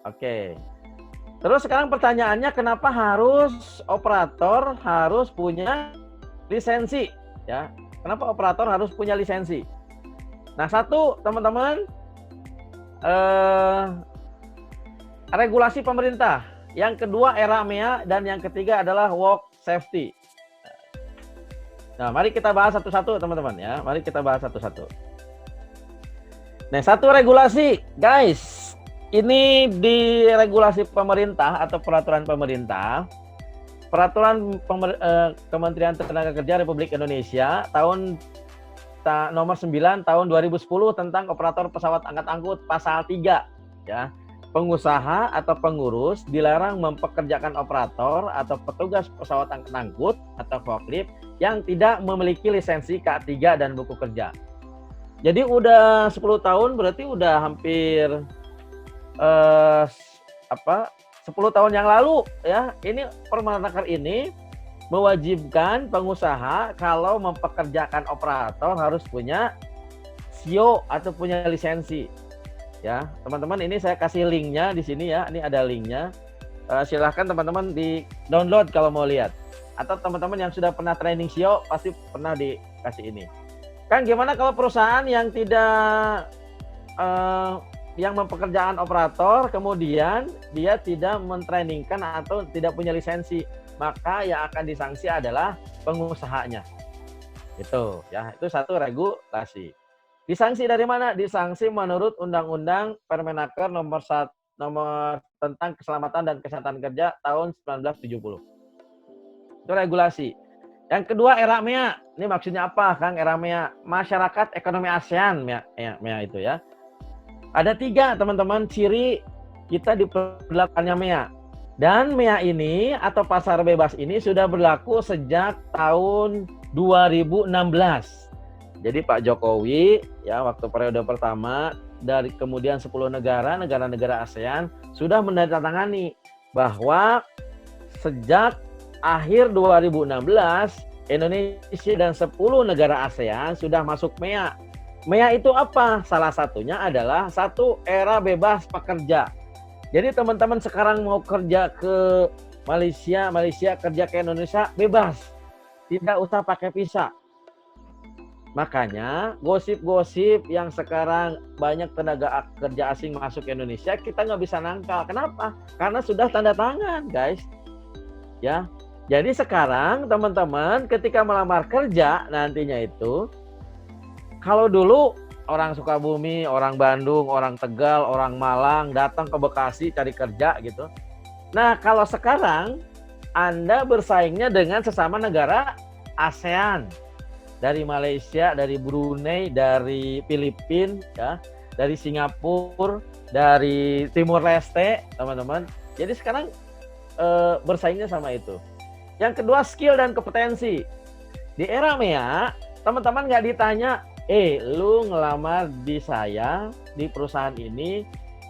Oke. Terus sekarang pertanyaannya, kenapa operator harus punya lisensi? Ya, kenapa operator harus punya lisensi? Nah, satu teman-teman, regulasi pemerintah. Yang kedua era MEA, dan yang ketiga adalah work safety. Nah, mari kita bahas satu-satu teman-teman ya. Mari kita bahas satu-satu. Nah, satu regulasi, guys. Ini di regulasi pemerintah atau peraturan pemerintah. Kementerian Tenaga Kerja Republik Indonesia nomor 9 tahun 2010 tentang operator pesawat angkut pasal 3 ya. Pengusaha atau pengurus dilarang mempekerjakan operator atau petugas pesawat angkut atau forklift yang tidak memiliki lisensi K3 dan buku kerja. Jadi udah 10 tahun, berarti udah hampir 10 tahun yang lalu ya. Ini Permenaker ini mewajibkan pengusaha kalau mempekerjakan operator harus punya SIO atau punya lisensi. Ya, teman-teman, ini saya kasih linknya di sini ya. Ini ada linknya. Silahkan teman-teman di download kalau mau lihat. Atau teman-teman yang sudah pernah training SIO pasti pernah dikasih ini. Kan gimana kalau perusahaan yang tidak yang mempekerjakan operator kemudian dia tidak mentrainingkan atau tidak punya lisensi, maka yang akan disanksi adalah pengusahanya. Itu ya, itu satu regulasi. Disanksi dari mana? Disanksi menurut Undang-Undang Permenaker nomor tentang keselamatan dan kesehatan kerja tahun 1970. Itu regulasi. Yang kedua era MEA. Ini maksudnya apa, Kang? Era MEA, masyarakat ekonomi ASEAN, MEA itu ya. Ada 3 teman-teman ciri kita diperlakukannya MEA. Dan MEA ini atau pasar bebas ini sudah berlaku sejak tahun 2016. Jadi Pak Jokowi ya waktu periode pertama dari kemudian 10 negara ASEAN sudah menandatangani bahwa sejak akhir 2016 Indonesia dan 10 negara ASEAN sudah masuk MEA. MEA itu apa? Salah satunya adalah satu era bebas pekerja. Jadi teman-teman sekarang mau kerja ke Malaysia kerja ke Indonesia bebas. Tidak usah pakai visa. Makanya gosip-gosip yang sekarang banyak tenaga kerja asing masuk ke Indonesia kita nggak bisa nangkal. Kenapa? Karena sudah tanda tangan, guys. Ya. Jadi sekarang teman-teman ketika melamar kerja nantinya itu, kalau dulu orang Sukabumi, orang Bandung, orang Tegal, orang Malang datang ke Bekasi cari kerja gitu. Nah, kalau sekarang Anda bersaingnya dengan sesama negara ASEAN. Dari Malaysia, dari Brunei, dari Filipina, ya, dari Singapura, dari Timur Leste, teman-teman. Jadi sekarang bersaingnya sama itu. Yang kedua, skill dan kompetensi. Di era MEA, teman-teman nggak ditanya, lu ngelamar di saya, di perusahaan ini,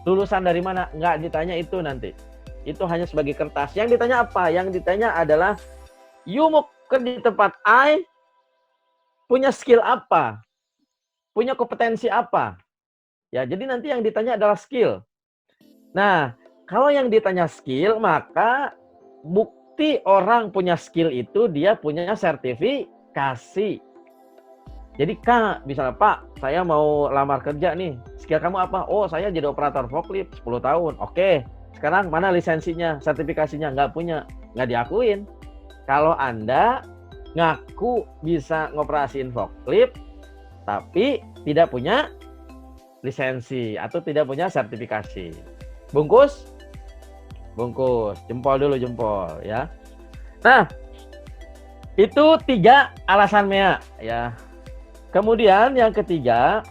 lulusan dari mana? Nggak ditanya itu nanti. Itu hanya sebagai kertas. Yang ditanya apa? Yang ditanya adalah, you mau kerja di tempat I, punya skill apa? Punya kompetensi apa? Ya, jadi nanti yang ditanya adalah skill. Nah, kalau yang ditanya skill, maka bukti orang punya skill itu dia punya sertifikasi. Jadi Kak, misalnya Pak, saya mau lamar kerja nih, skill kamu apa? Oh, saya jadi operator forklift 10 tahun. Oke, sekarang mana lisensinya, sertifikasinya? Nggak punya, nggak diakuin. Kalau Anda ngaku bisa ngoperasiin forklift, tapi tidak punya lisensi atau tidak punya sertifikasi. Bungkus? Bungkus. Jempol dulu, jempol ya. Nah, itu 3 alasan MEA ya. Kemudian yang ketiga,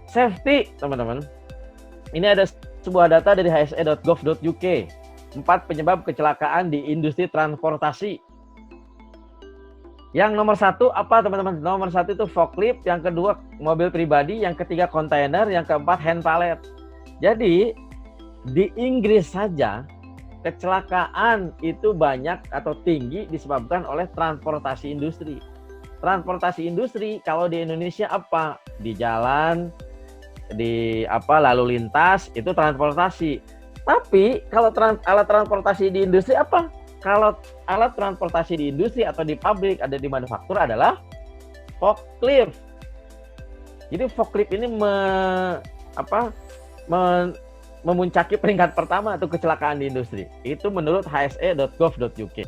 safety, teman-teman. Ini ada sebuah data dari hse.gov.uk. 4 penyebab kecelakaan di industri transportasi. Yang nomor 1 apa, teman-teman? Nomor 1 itu forklift, yang kedua mobil pribadi, yang ketiga kontainer, yang keempat hand pallet. Jadi di Inggris saja kecelakaan itu banyak atau tinggi disebabkan oleh transportasi industri. Transportasi industri kalau di Indonesia apa? Di jalan, di lalu lintas itu transportasi. Tapi kalau alat transportasi di industri apa? Kalau alat transportasi di industri atau di pabrik, ada di manufaktur adalah forklift. Jadi forklift ini memuncaki peringkat pertama untuk kecelakaan di industri. Itu menurut hse.gov.uk.